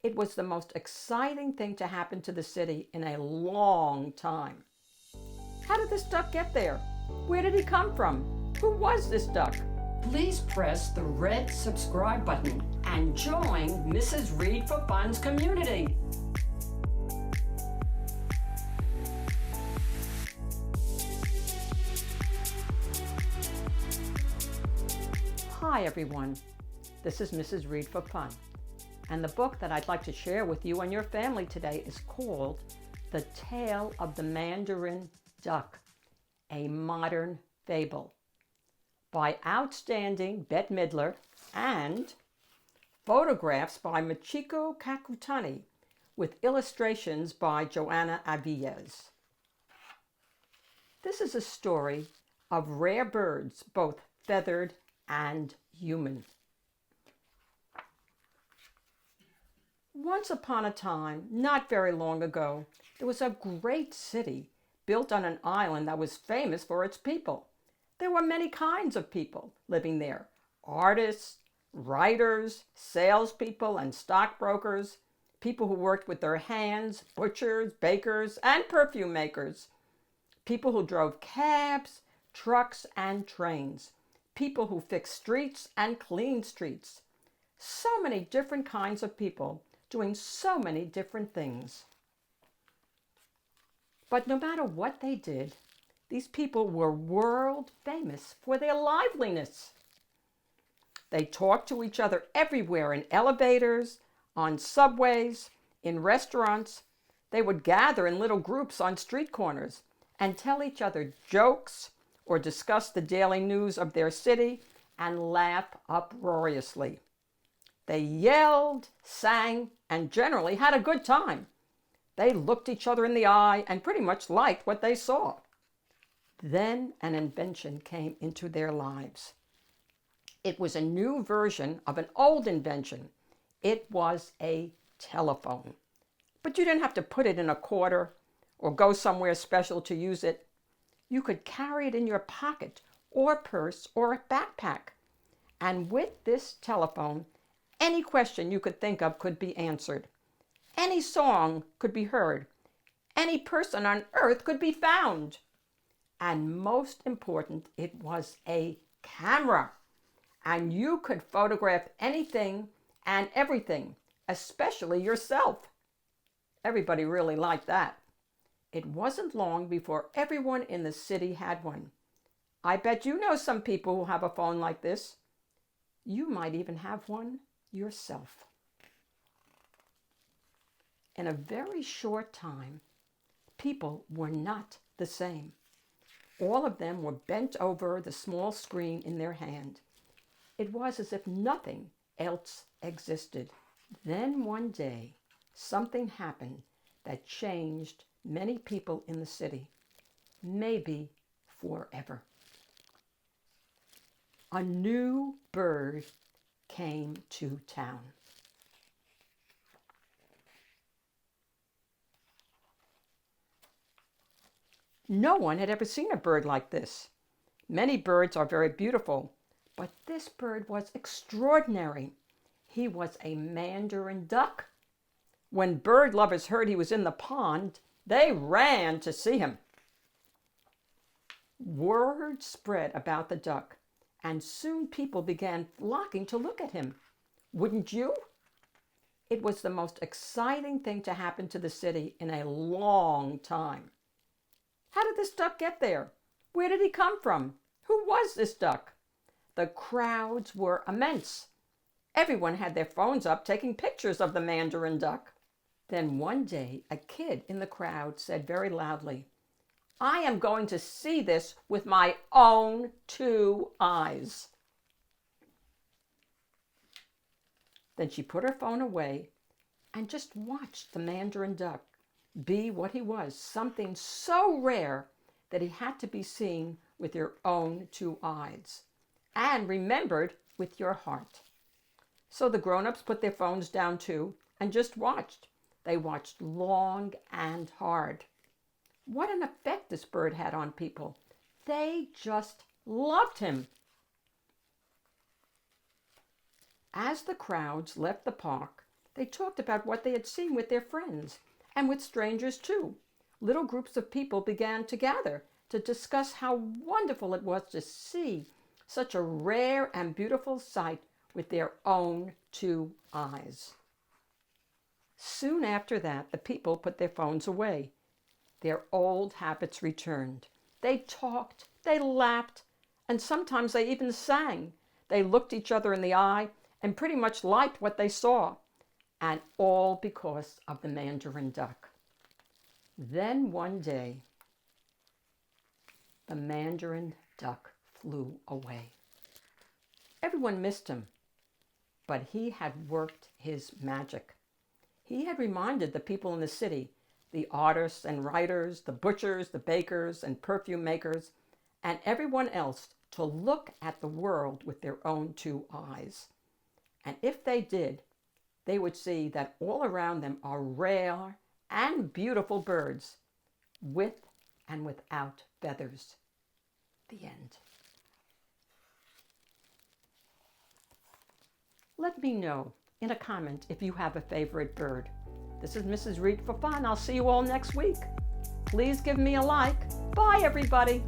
It was the most exciting thing to happen to the city in a long time. How did this duck get there? Where did he come from? Who was this duck? Please press the red subscribe button and join Mrs. Read for Fun's community. Hi everyone, this is Mrs. Read for Fun, and the book that I'd like to share with you and your family today is called The Tale of the Mandarin Duck, a Modern Fable, by outstanding Bette Midler and photographs by Michiko Kakutani with illustrations by Joana Avillez. This is a story of rare birds, both feathered and human. Once upon a time, not very long ago, there was a great city built on an island that was famous for its people. There were many kinds of people living there: artists, writers, salespeople, and stockbrokers, people who worked with their hands, butchers, bakers, and perfume makers, people who drove cabs, trucks, and trains, people who fixed streets and cleaned streets. So many different kinds of people doing so many different things. But no matter what they did, these people were world famous for their liveliness. They talked to each other everywhere, in elevators, on subways, in restaurants. They would gather in little groups on street corners and tell each other jokes or discuss the daily news of their city and laugh uproariously. They yelled, sang, and generally had a good time. They looked each other in the eye and pretty much liked what they saw. Then an invention came into their lives. It was a new version of an old invention. It was a telephone. But you didn't have to put it in a quarter or go somewhere special to use it. You could carry it in your pocket or purse or a backpack. And with this telephone, any question you could think of could be answered. Any song could be heard. Any person on earth could be found. And most important, it was a camera. And you could photograph anything and everything, especially yourself. Everybody really liked that. It wasn't long before everyone in the city had one. I bet you know some people who have a phone like this. You might even have one yourself. In a very short time, people were not the same. All of them were bent over the small screen in their hand. It was as if nothing else existed. Then one day, something happened that changed many people in the city, maybe forever. A new bird came to town. No one had ever seen a bird like this. Many birds are very beautiful, but this bird was extraordinary. He was a Mandarin duck. When bird lovers heard he was in the pond, they ran to see him. Word spread about the duck, and soon people began flocking to look at him. Wouldn't you? It was the most exciting thing to happen to the city in a long time. How did this duck get there? Where did he come from? Who was this duck? The crowds were immense. Everyone had their phones up taking pictures of the Mandarin duck. Then one day, a kid in the crowd said very loudly, "I am going to see this with my own 2 eyes." Then she put her phone away and just watched the Mandarin duck be what he was, something so rare that he had to be seen with your own 2 eyes and remembered with your heart. So the grown-ups put their phones down too and just watched. They watched long and hard. What an effect this bird had on people. They just loved him. As the crowds left the park, They talked about what they had seen with their friends and with strangers too. Little groups of people began to gather to discuss how wonderful it was to see such a rare and beautiful sight with their own two eyes. Soon after that, the people put their phones away. Their old habits returned. They talked, they laughed, and sometimes they even sang. They looked each other in the eye and pretty much liked what they saw, and all because of the Mandarin Duck. Then one day, the Mandarin Duck flew away. Everyone missed him, but he had worked his magic. He had reminded the people in the city, the artists and writers, the butchers, the bakers and perfume makers, and everyone else to look at the world with their own two eyes. And if they did, they would see that all around them are rare and beautiful birds, with and without feathers. The end. Let me know in a comment if you have a favorite bird. This is Mrs. Read for Fun. I'll see you all next week. Please give me a like. Bye, everybody.